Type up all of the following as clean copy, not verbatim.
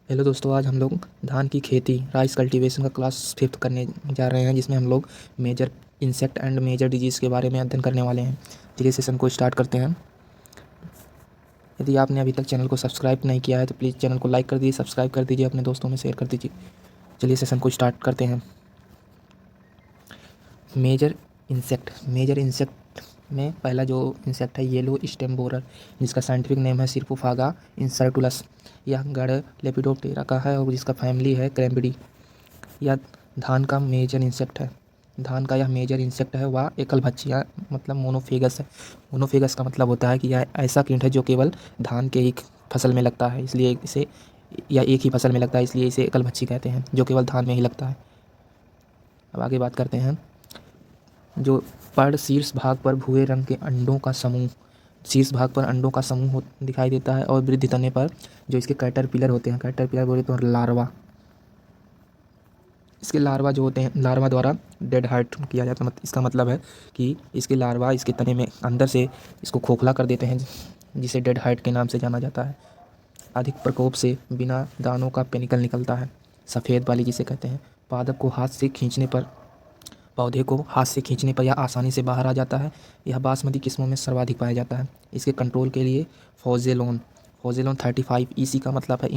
Hello दोस्तों, आज हम लोग धान की खेती राइस कल्टीवेशन का क्लास 5th करने जा रहे हैं, जिसमें हम लोग major insect and major diseases के बारे में अध्ययन करने वाले हैं। चलिए सेशन को स्टार्ट करते हैं। यदि आपने अभी तक चैनल को सब्सक्राइब नहीं किया है तो प्लीज़ चैनल को लाइक कर दीजिए, सब्सक्राइब कर दीजिए, अपने दोस्तों में शेयर कर दीजिए। चलिए सेशन को स्टार्ट करते हैं। मेजर इंसेक्ट में पहला जो इंसेक्ट है येलो स्टेम बोरर, जिसका साइंटिफिक नेम है सिर्कोफागा इंसर्टुलस। यह गढ़ लेपिडोप्टेरा का है और जिसका फैमिली है क्रैम्बिडी। यह धान का मेजर इंसेक्ट है। धान का यह मेजर इंसेक्ट है, वह एकल भक्षिया मतलब मोनोफेगस है। मोनोफेगस का मतलब होता है कि यह ऐसा कीट है जो केवल धान के ही फसल में लगता है, इसलिए इसे या एक ही फसल में लगता है, इसलिए इसे एकल भक्षी कहते हैं, जो केवल धान में ही लगता है। अब आगे बात करते हैं। जो पर शीर्ष भाग पर भूरे रंग के अंडों का समूह, शीर्ष भाग पर अंडों का समूह दिखाई देता है और वृद्धि तने पर जो इसके कैटरपिलर होते हैं, कैटरपिलर बोले तो लार्वा, इसके लार्वा जो होते हैं, लार्वा द्वारा डेड हार्ट किया जाता है। इसका मतलब है कि इसके लार्वा इसके तने में अंदर से इसको खोखला कर देते हैं, जिसे डेड हार्ट के नाम से जाना जाता है। अधिक प्रकोप से बिना दानों का पेनिकल निकलता है, सफ़ेद वाली जिसे कहते हैं। पादप को हाथ से खींचने पर पौधे को हाथ से खींचने पर यह आसानी से बाहर आ जाता है। यह बासमती किस्मों में सर्वाधिक पाया जाता है। इसके कंट्रोल के लिए फोजेलोन 35 EC का मतलब है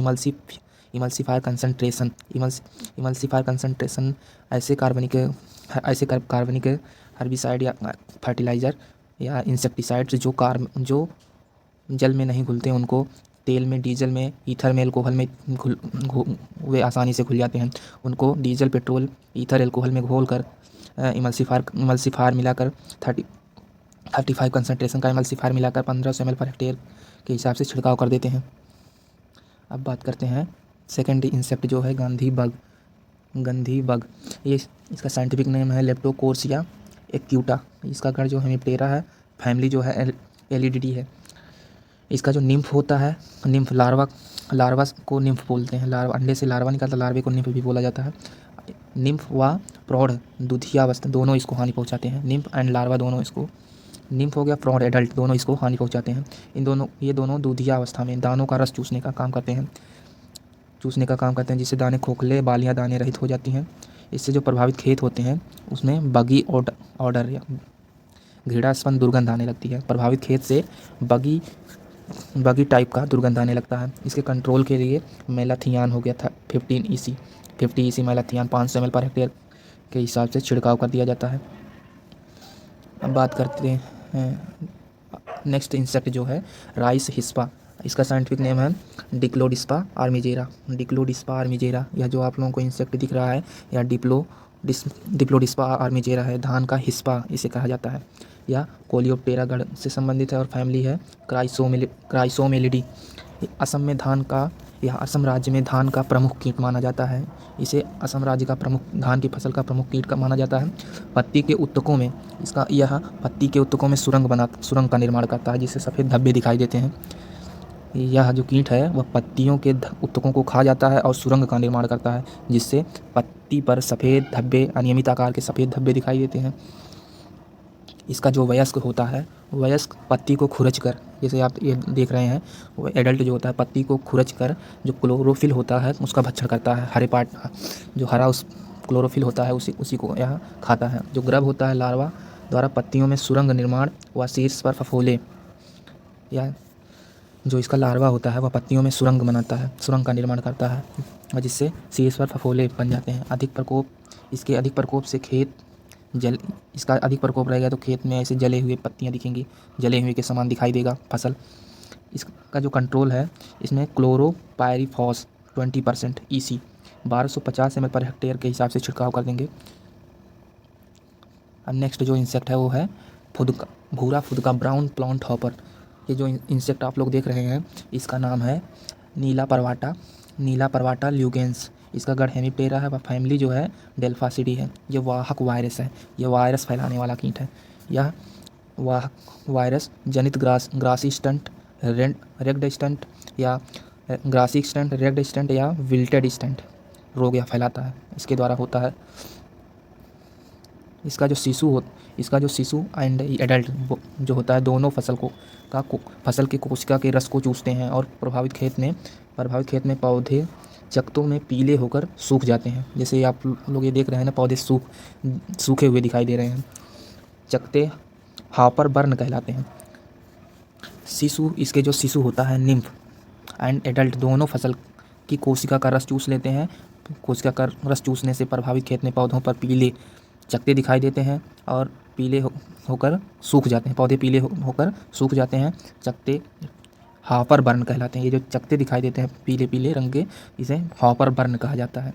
इमल्सिफायर कंसंट्रेशन। इमल्सिफायर कंसंट्रेशन ऐसे कार्बनिक हर्बिसाइड या फर्टिलाइज़र या इंसेक्टिसाइड्स जो जल में नहीं घुलते, उनको तेल में, डीजल में, ईथर में, एल्कोहल में वे आसानी से घुल जाते हैं। उनको डीजल, पेट्रोल, ईथर, एल्कोहल में घोल कर इमल्सिफायर मिलाकर 35 कंसंट्रेशन का इमल्सिफायर मिलाकर 1500 ml पर हेक्टेयर के हिसाब से छिड़काव कर देते हैं। अब बात करते हैं सेकेंड इंसेक्ट जो है गंधी बग। ये इसका साइंटिफिक नेम है लेप्टोकोर्सिया एक्यूटा। इसका गढ़ जो हेमिप्टेरा है, फैमिली जो है एलिडिडी है। इसका जो निम्फ होता है, निम्फ लार्वा को निम्फ बोलते हैं। लार्वा अंडे से लार्वा निकलता, लार्वे को निम्फ भी बोला जाता है। निम्फ व प्रौढ़ दुधिया अवस्था दोनों इसको हानि पहुंचाते हैं। निम्फ एंड लार्वा दोनों इसको, निम्फ हो गया, प्रौढ़ एडल्ट दोनों इसको हानि पहुंचाते हैं। ये दोनों दूधिया अवस्था में दानों का रस चूसने का काम करते हैं, जिससे दाने खोखले, बालियाँ दाने रहित हो जाती हैं। इससे जो प्रभावित खेत होते हैं उसमें बगी ऑर्डर या घृणास्पद दुर्गंध आने लगती है। प्रभावित खेत से बगी टाइप का दुर्गंध आने लगता है। इसके कंट्रोल के लिए मेलाथियान हो गया था 50 EC malathion 500 ml per hectare के हिसाब से छिड़काव कर दिया जाता है। अब बात करते हैं नेक्स्ट इंसेक्ट जो है राइस हिस्पा। इसका साइंटिफिक नेम है डिक्लोडिस्पा आर्मिजेरा। यह जो आप लोगों को इंसेक्ट दिख रहा है यह डिप्लोडिस्पा आर्मिजेरा है। धान का हिस्पा इसे कहा जाता है। यह कोलियोप्टेरा गण से संबंधित है और फैमिली है क्राइसोमेलिडी। असम राज्य में धान का प्रमुख कीट माना जाता है। इसे असम राज्य का प्रमुख धान की फसल का प्रमुख कीट का माना जाता है। पत्ती के उत्तकों में सुरंग का निर्माण करता है, जिससे सफ़ेद धब्बे दिखाई देते हैं। यह जो कीट है वह पत्तियों के उत्तकों को खा जाता है और सुरंग का निर्माण करता है, जिससे पत्ती पर सफ़ेद धब्बे, अनियमित आकार के सफ़ेद धब्बे दिखाई देते हैं। इसका जो वयस्क होता है, वयस्क पत्ती को खुरच कर, जैसे आप ये देख रहे हैं, वो एडल्ट जो होता है पत्ती को खुरच कर जो क्लोरोफिल होता है उसका भक्षण करता है। हरे पार्ट जो हरा उस क्लोरोफिल होता है उसी को यह खाता है। जो ग्रब होता है लार्वा द्वारा पत्तियों में सुरंग निर्माण व शीर्ष पर फफोले, या जो इसका लार्वा होता है वह पत्तियों में सुरंग का निर्माण करता है, और जिससे शीर्ष पर फफोले बन जाते हैं। इसका अधिक प्रकोप रहेगा तो खेत में ऐसे जले हुए पत्तियां दिखेंगी, जले हुए के समान दिखाई देगा फसल। इसका जो कंट्रोल है, इसमें chlorpyrifos 20% EC 1250 ml per hectare के हिसाब से छिड़काव कर देंगे। अब नेक्स्ट जो इंसेक्ट है वो है भूरा फुदका ब्राउन प्लांट हॉपर। ये जो इंसेक्ट आप लोग देख रहे हैं इसका नाम है नीला परवाटा ल्यूगेंस। इसका गढ़ हेमिप्टेरा है व फैमिली जो है डेल्फासिडी है। ये वाहक वायरस है, ये वायरस फैलाने वाला कीट है। यह वाहक वायरस जनित ग्रासी स्टंट, रेड स्टंट या विल्टेड स्टंट रोग यह फैलाता है, इसके द्वारा होता है। इसका जो शिशु एंड एडल्ट जो होता है दोनों फसल की कोशिका के रस को चूसते हैं और प्रभावित खेत में पौधे चकत्तों में पीले होकर सूख जाते हैं। जैसे आप लोग ये देख रहे हैं ना, पौधे सूखे हुए दिखाई दे रहे हैं। चकत्ते हापर बर्न कहलाते हैं। शिशु, इसके जो शिशु होता है, निम्फ एंड एडल्ट दोनों फसल की कोशिका का रस चूस लेते हैं। कोशिका का रस चूसने से प्रभावित खेत में पौधों पर पीले चकत्ते दिखाई देते हैं और पीले होकर सूख जाते हैं। पौधे पीले होकर सूख जाते हैं। चकत्ते हापर बर्न कहलाते हैं। ये जो चकत्ते दिखाई देते हैं पीले पीले रंग के, इसे हापर बर्न कहा जाता है।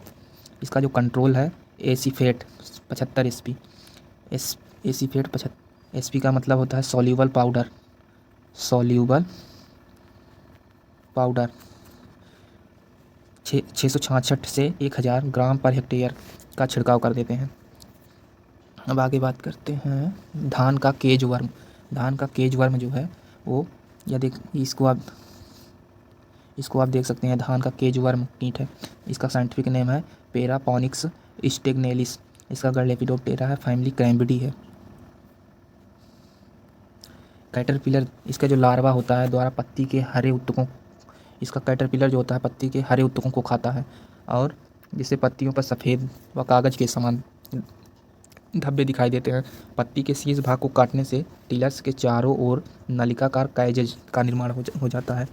इसका जो कंट्रोल है, एसीफेट 75 एसपी। एसीफेट 75 एसपी का मतलब होता है सॉल्यूबल पाउडर। 666 से 1000 ग्राम पर हेक्टेयर का छिड़काव कर देते हैं। अब आगे बात करते हैं धान का केज वर्म। धान का केज वर्म जो है वो, यदि इसको आप देख सकते हैं, धान का केज वर्म कीट है। इसका साइंटिफिक नेम है पेरापोनिक्स स्टेगनेलिस। इसका गढ़ लेपिडोप्टेरा है। फैमिली क्रैम्बिडी है। कैटरपिलर, इसका जो लार्वा होता है द्वारा पत्ती के हरे उत्तकों, इसका कैटरपिलर जो होता है पत्ती के हरे उत्तकों को खाता है और जिससे पत्तियों पर सफ़ेद व कागज़ के समान धब्बे दिखाई देते हैं। पत्ती के शीर्ष भाग को काटने से टिलर्स के चारों ओर नलिकाकार कैजेज का निर्माण हो जाता है।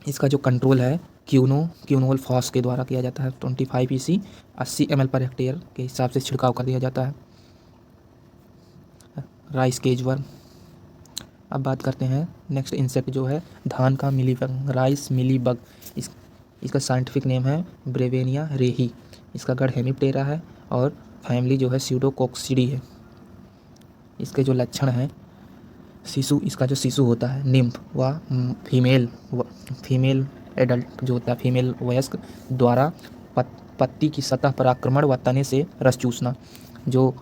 इसका जो कंट्रोल है क्यूनोल फॉस के द्वारा किया जाता है। 25 EC 80 ml पर हेक्टेयर के हिसाब से छिड़काव कर दिया जाता है। Rice case worm. अब बात करते हैं नेक्स्ट इंसेक्ट जो है धान का मिलीबग, राइस मिलीबग। इसका साइंटिफिक नेम है ब्रेवेनिया रेही। इसका गढ़ हेमिप्टेरा है और फैमिली जो है स्यूडोकोक्सिडी है। इसके जो लक्षण हैं, शिशु, इसका जो शिशु होता है निम्फ व फीमेल एडल्ट जो होता है, फीमेल वयस्क द्वारा पत्ती की सतह पर आक्रमण व तने से रस चूसना। जो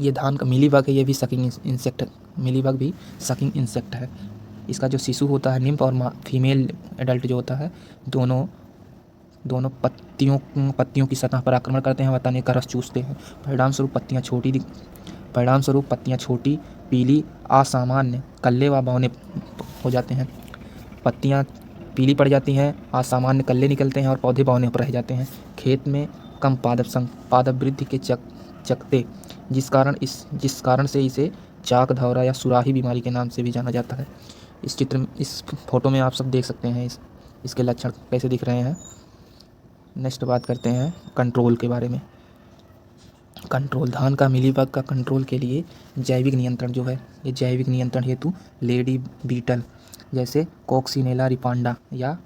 ये धान का मिलीबग है, ये भी सकिंग इंसेक्ट है। मिलीबग भी सकिंग इंसेक्ट है। इसका जो शिशु होता है निम्फ और फीमेल एडल्ट जो होता है, दोनों पत्तियों की सतह पर आक्रमण करते हैं व तने का रस चूसते हैं। परिणामस्वरूप पत्तियाँ छोटी, पीली, असामान्य, कल्ले व बौने हो जाते हैं। पत्तियाँ पीली पड़ जाती हैं, असामान्य कल्ले निकलते हैं और पौधे बौने पर रह जाते हैं। खेत में कम पादप वृद्धि के चकत्ते, जिस कारण से इसे चाक धौरा या सुराही बीमारी के नाम से भी जाना जाता है। इस फोटो में आप सब देख सकते हैं इसके लक्षण कैसे दिख रहे हैं। नेक्स्ट बात करते हैं कंट्रोल के बारे में। कंट्रोल, धान का मिलीबग का कंट्रोल के लिए जैविक नियंत्रण जो है, ये जैविक नियंत्रण हेतु लेडी बीटल जैसे कॉक्सिनेला रिपांडा या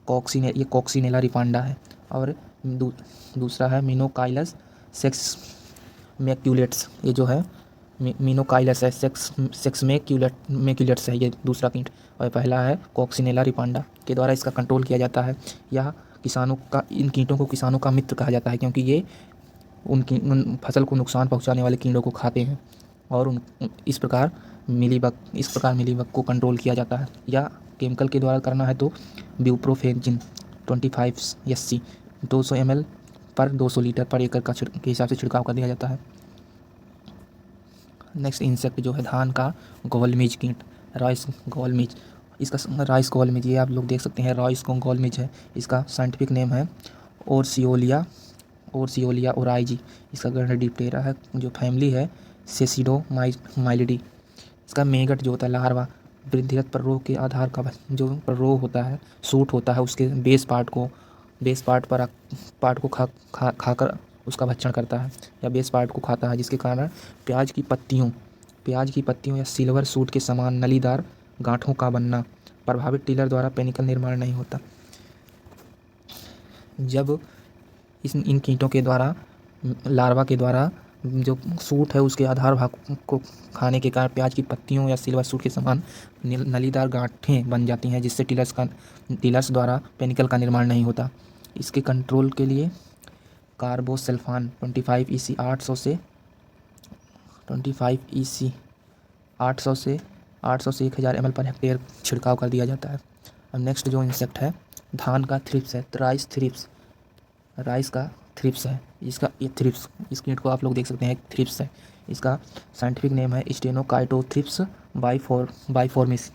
कॉक्सिनेला रिपांडा है। और दूसरा है मिनोकाइलस सेक्स मैक्यूलेट्स। ये जो है मिनोकाइलस है, सेक्स मैक्यूलेट्स है ये दूसरा कीट। और पहला है कॉक्सिनेला रिपांडा के द्वारा इसका कंट्रोल किया जाता है। यह इन कीटों को किसानों का मित्र कहा जाता है क्योंकि ये उन फसल को नुकसान पहुंचाने वाले कीड़ों को खाते हैं और इस प्रकार मिलीबग को कंट्रोल किया जाता है। या केमिकल के द्वारा करना है तो ब्यूप्रोफेजिन 25 SC 200 ml पर 200 लीटर पर एकड़ के हिसाब से छिड़काव कर दिया जाता है। नेक्स्ट इंसेक्ट जो है धान का गोलमिज कीट, राइस गोलमिज। इसका राइस गोलमिज, ये आप लोग देख सकते हैं, राइस गोलमिज है। इसका साइंटिफिक नेम है ओरसियोलिया ओराइजी। इसका गढ़ डिप्टेरा है। जो फैमिली है सेसिडोमाइलिडी। इसका मेगट जो होता है लार्वा, वृद्धिरत पर रोग के आधार का जो रोग होता है, सूट होता है, उसके बेस पार्ट को खाकर उसका भक्षण करता है या बेस पार्ट को खाता है, जिसके कारण प्याज की पत्तियों या सिल्वर सूट के समान नलीदार गांठों का बनना। प्रभावित टिलर द्वारा पेनिकल निर्माण नहीं होता। जब इन कीटों के द्वारा, लार्वा के द्वारा जो सूट है उसके आधार भाग को खाने के कारण प्याज की पत्तियों या सिल्वर सूट के समान नलीदार गांठें बन जाती हैं, जिससे टिलर्स द्वारा पेनिकल का निर्माण नहीं होता। इसके कंट्रोल के लिए कार्बोसल्फान 25 EC 800 से 1000 ml पर हेक्टेयर छिड़काव कर दिया जाता है। अब नेक्स्ट जो इंसेक्ट है धान का थ्रिप्स है, राइस का थ्रिप्स है। ये थ्रिप्स, इस कीट को आप लोग देख सकते हैं, थ्रिप्स है। इसका साइंटिफिक नेम है स्टेनोकाइटोथ्रिप्स बाइफॉर्मिस।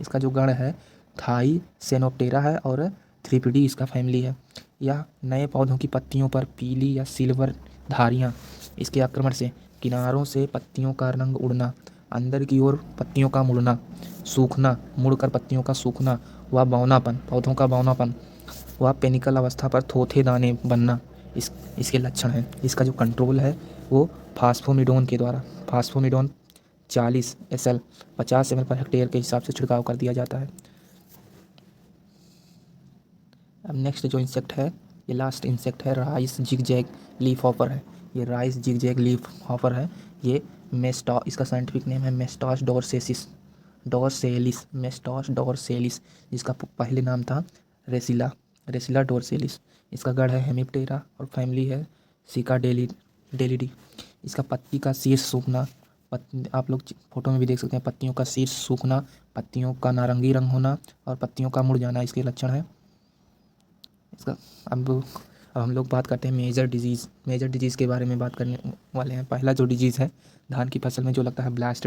इसका जो गण है थाई सेनोप्टेरा है और थ्रिपिडी इसका फैमिली है। या नए पौधों की पत्तियों पर पीली या सिल्वर धारियाँ इसके आक्रमण से किनारों से पत्तियों का रंग उड़ना, अंदर की ओर पत्तियों का मुड़ना, सूखना, मुड़कर पत्तियों का सूखना, व बौनापन, पौधों का बौनापन, व पेनिकल अवस्था पर थोथे दाने बनना इसके लक्षण हैं। इसका जो कंट्रोल है वो फास्फोमिडोन के द्वारा, फास्फोमिडोन 40 SL 50 ml पर हेक्टेयर के हिसाब से छिड़काव कर दिया जाता है। अब नेक्स्ट जो इंसेक्ट है, ये लास्ट इंसेक्ट है, राइस जिगजैग लीफ हॉपर है। ये राइस जिगजैग लीफ हॉपर है। ये इसका साइंटिफिक नेम है मेस्टास डोरसेलिस, मेस्टास डोरसेलिस, जिसका पहले नाम था रेसिला डोरसेलिस। इसका गढ़ है हेमिप्टेरा और फैमिली है सिकाडेलिडी। इसका पत्ती का शीर्ष सूखना, आप लोग फोटो में भी देख सकते हैं, पत्तियों का शीर्ष सूखना, पत्तियों का नारंगी रंग होना और पत्तियों का मुड़ जाना इसके लक्षण है। इसका अब हम लोग बात करते हैं मेजर डिजीज़ के बारे में बात करने वाले हैं। पहला जो डिजीज़ है धान की फसल में जो लगता है ब्लास्ट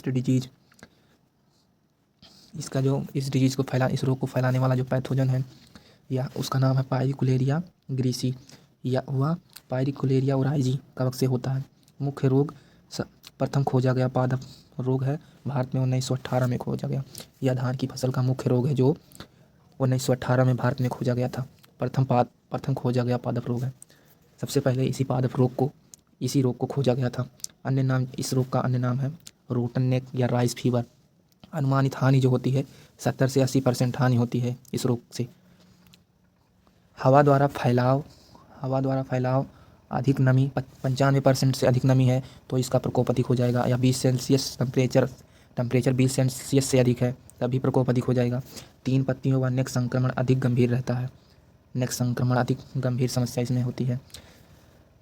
डिजीज़। इसका जो इस रोग को फैलाने वाला जो पैथोजन है या उसका नाम है पायरिकुलेरिया ग्रीसी, या वह पायरिकुलेरिया ओराइजी कवक से होता है। मुख्य रोग प्रथम खोजा गया पादप रोग है, भारत में 1918 में खोजा गया। यह धान की फसल का मुख्य रोग है जो 1918 में भारत में खोजा गया था। प्रथम खोजा गया पादप रोग है। सबसे पहले इसी रोग को खोजा गया था। इस रोग का अन्य नाम है रोटन नेक या राइस फीवर। अनुमानित हानि जो होती है 70 से 80% हानि होती है इस रोग से। हवा द्वारा फैलाव, अधिक नमी, 95% से अधिक नमी है तो इसका प्रकोप अधिक हो जाएगा। या 20 सेल्सियस टेम्परेचर 20 सेल्सियस से अधिक है तभी प्रकोप अधिक हो जाएगा। 3 पत्तियों व नेक संक्रमण अधिक गंभीर रहता है। नेक संक्रमण अधिक गंभीर समस्या इसमें होती है।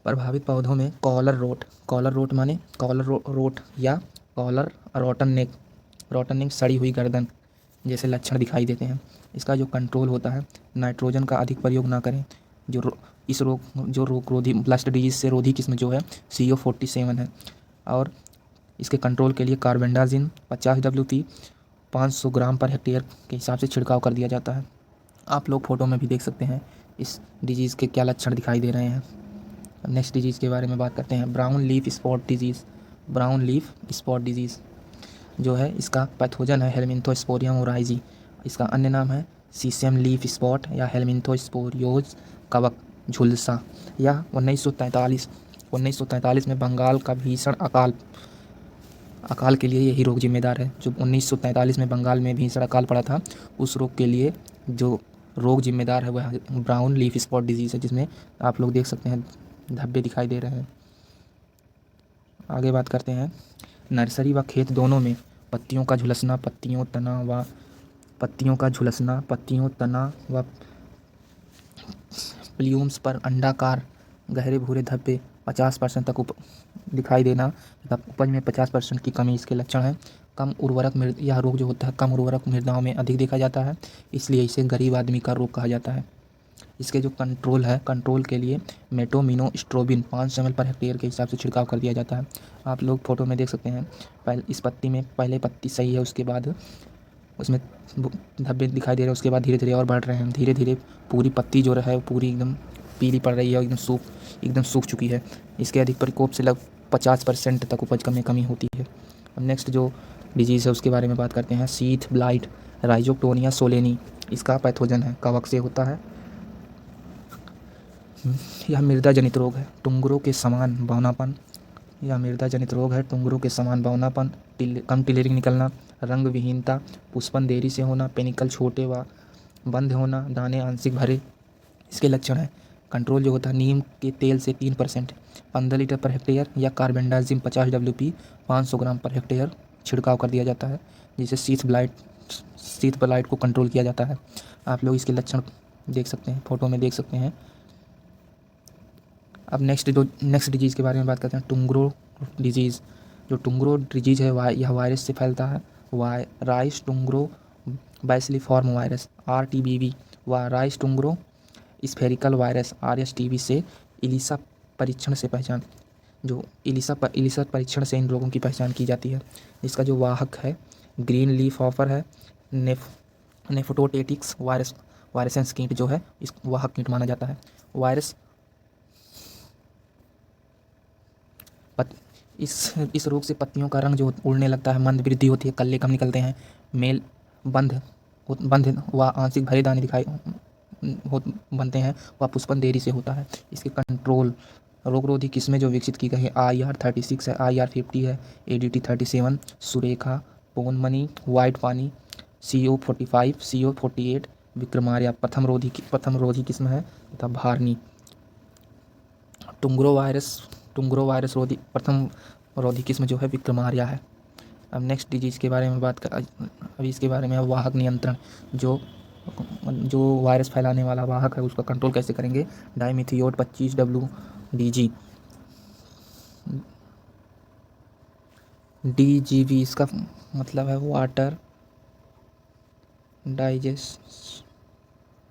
प्रभावित पौधों में कॉलर रोट माने कॉलर रोट या कॉलर रोटन नेक सड़ी हुई गर्दन जैसे लक्षण दिखाई देते हैं। इसका जो कंट्रोल होता है, नाइट्रोजन का अधिक प्रयोग ना करें। जो रोगरोधी ब्लास्ट डिजीज से रोधी किस्म जो है CO47 है। और इसके कंट्रोल के लिए कार्बेंडाजिम 50 WP 500 ग्राम पर हेक्टेयर के हिसाब से छिड़काव कर दिया जाता है। आप लोग फोटो में भी देख सकते हैं इस डिजीज़ के क्या लक्षण दिखाई दे रहे हैं। नेक्स्ट डिजीज़ के बारे में बात करते हैं, ब्राउन लीफ स्पॉट डिजीज़ जो है इसका पैथोजन है हेलमिंथोस्पोरियम ओराइजी। इसका अन्य नाम है सीसियम लीफ स्पॉट या हेलमिंथोस्पोरियोज कवक झुलसा। यह 1943 में बंगाल का भीषण अकाल के लिए यही रोग जिम्मेदार है। जो 1943 में बंगाल में भीषण अकाल पड़ा था उस रोग के लिए जो रोग जिम्मेदार है वह ब्राउन लीफ स्पॉट डिजीज़ है, जिसमें आप लोग देख सकते हैं धब्बे दिखाई दे रहे हैं। आगे बात करते हैं, नर्सरी व खेत दोनों में पत्तियों का झुलसना, पत्तियों तना व प्ल्यूम्स पर अंडाकार गहरे भूरे धब्बे 50% तक दिखाई देना तथा उपज में 50% की कमी इसके लक्षण हैं। यह रोग जो होता है कम उर्वरक मृदाओं में अधिक देखा जाता है, इसलिए इसे गरीब आदमी का रोग कहा जाता है। इसके जो कंट्रोल के लिए मेटोमिनोस्ट्रोबिन 500 ml पर हेक्टेयर के हिसाब से छिड़काव कर दिया जाता है। आप लोग फोटो में देख सकते हैं, इस पत्ती में पहले पत्ती सही है, उसके बाद उसमें धब्बे दिखाई दे रहे हैं, उसके बाद धीरे धीरे और बढ़ रहे हैं। धीरे धीरे पूरी पत्ती जो है वो पूरी एकदम पीली पड़ रही है, एकदम सूख चुकी है। इसके अधिक प्रकोप से लगभग 50% तक उपज में कमी होती है। अब नेक्स्ट जो डिजीज़ है उसके बारे में बात करते हैं, शीथ ब्लाइट राइजोक्टोनिया सोलेनी। इसका पैथोजन है कवक से होता है। यह मृदा जनित रोग है, टुंगरों के समान बौनापन, कम टिलेरिंग निकलना, रंग विहीनता, पुष्पन देरी से होना, पेनिकल छोटे व बंद होना, दाने आंशिक भरे इसके लक्षण हैं। कंट्रोल जो होता है, नीम के तेल से 3% 15 लीटर पर हेक्टेयर या कार्बेंडाजिम 50 WP 500 ग्राम पर हेक्टेयर छिड़काव कर दिया जाता है, जिससे शीथ ब्लाइट को कंट्रोल किया जाता है। आप लोग इसके लक्षण देख सकते हैं, फोटो में देख सकते हैं। अब नेक्स्ट डिजीज़ के बारे में बात करते हैं, टुंगरो डिजीज़। जो टुंगरो डिजीज़ है यह वायरस से फैलता है। राइस टुंगरो बैसिलिफॉर्म वायरस RTBV व राइस टुंगरो स्फेरिकल वायरस RSTV से इलिसा परीक्षण से इन रोगों की पहचान की जाती है। इसका जो वाहक है ग्रीन लीफ हॉपर है, नेफोटोटेटिक्स वायरसेंस कीट जो है इस वाहक कीट माना जाता है। वायरस इस रोग से पत्तियों का रंग जो उड़ने लगता है, मंद वृद्धि होती है, कल्ले कम निकलते हैं, मेल बंध व आंशिक भरे दाने दिखाई बनते हैं, वह पुष्पन देरी से होता है। इसके कंट्रोल रोगरोधी किस्में जो विकसित की गई है, IR36 है, IR50 है, ADT 37, सुरेखा, पोनमनी, वाइट पानी, CO45, CO48, विक्रमार्या प्रथम रोधी किस्म है तथा भारनी। टुंग्रो वायरस प्रथम रोधी किस्म जो है विक्रमार्या है। अब नेक्स्ट डिजीज़ के बारे में बात कर, अभी इसके बारे में वाहक नियंत्रण, जो वायरस फैलाने वाला वाहक है उसका कंट्रोल कैसे करेंगे। डाइमिथियोड 25WDG DGV इसका मतलब है वाटर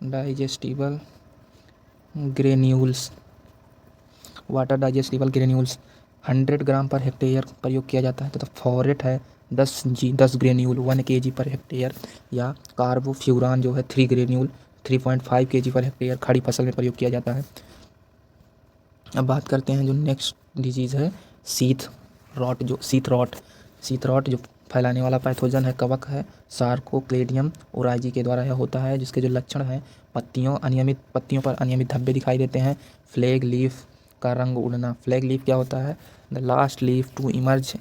डाइजेस्टिबल ग्रेन्यूल्स 100 ग्राम पर हेक्टेयर प्रयोग किया जाता है तथा फॉरेट है 10 ग्रेन्यूल 1 kg पर हेक्टेयर, या कार्बोफ्यूरान जो है 3 ग्रेन्यूल 3.5 kg पर हेक्टेयर खड़ी फसल में प्रयोग किया जाता है। अब बात करते हैं जो नेक्स्ट डिजीज़ है शीथ रॉट जो फैलाने वाला पैथोजन है, कवक है, सार्कोक्लेडियम ओराइजी के द्वारा यह होता है, जिसके जो लक्षण हैं पत्तियों पर अनियमित धब्बे दिखाई देते हैं, फ्लैग लीफ का रंग उड़ना। फ्लैग लीफ क्या होता है, the last leaf to emerge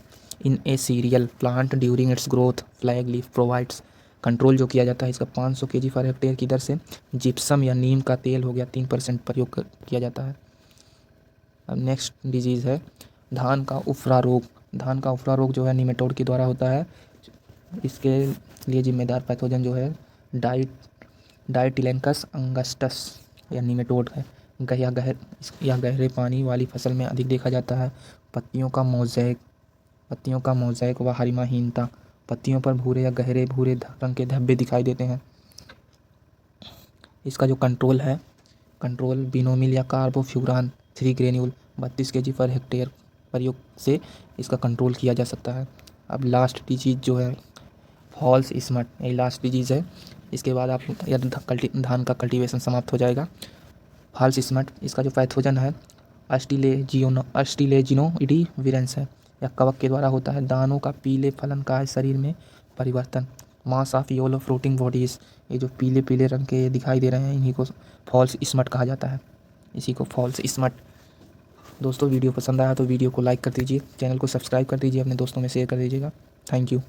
in a cereal plant during its growth. Flag leaf provides control जो किया जाता है इसका 500 kg पर हेक्टेयर की दर से। जिप्सम या नीम का तेल हो गया 3% प्रयोग किया जाता है। अब नेक्स्ट डिजीज़ है धान का उफरा रोग जो है निमेटोड के द्वारा होता है। इसके लिए जिम्मेदार पैथोजन जो है डाइटिलेंकस अंगस्टस या निमेटोड है। गहरे पानी वाली फसल में अधिक देखा जाता है। पत्तियों का मोज़ेक व हरिमाहीनता, पत्तियों पर भूरे या गहरे भूरे रंग के धब्बे दिखाई देते हैं। इसका जो कंट्रोल बिनोमिल या carbofuran 3 granule 32 kg per hectare प्रयोग से इसका कंट्रोल किया जा सकता है। अब लास्ट डिजीज़ जो है फॉल्स स्मट, ये लास्ट डिजीज़ है, इसके बाद आप धान का कल्टीवेशन समाप्त हो जाएगा। फॉल्स स्मट इसका जो पैथोजन है अस्टिलेजिनोइडी विरेंस है, या कवक के द्वारा होता है। दानों का पीले फलन का शरीर में परिवर्तन, mass of yellow floating bodies, ये जो पीले पीले रंग के दिखाई दे रहे हैं इन्हीं को फॉल्स स्मट कहा जाता है, इसी को फॉल्स स्मट। दोस्तों वीडियो पसंद आया तो वीडियो को लाइक कर दीजिए, चैनल को सब्सक्राइब कर दीजिए, अपने दोस्तों में शेयर कर दीजिएगा। Thank you.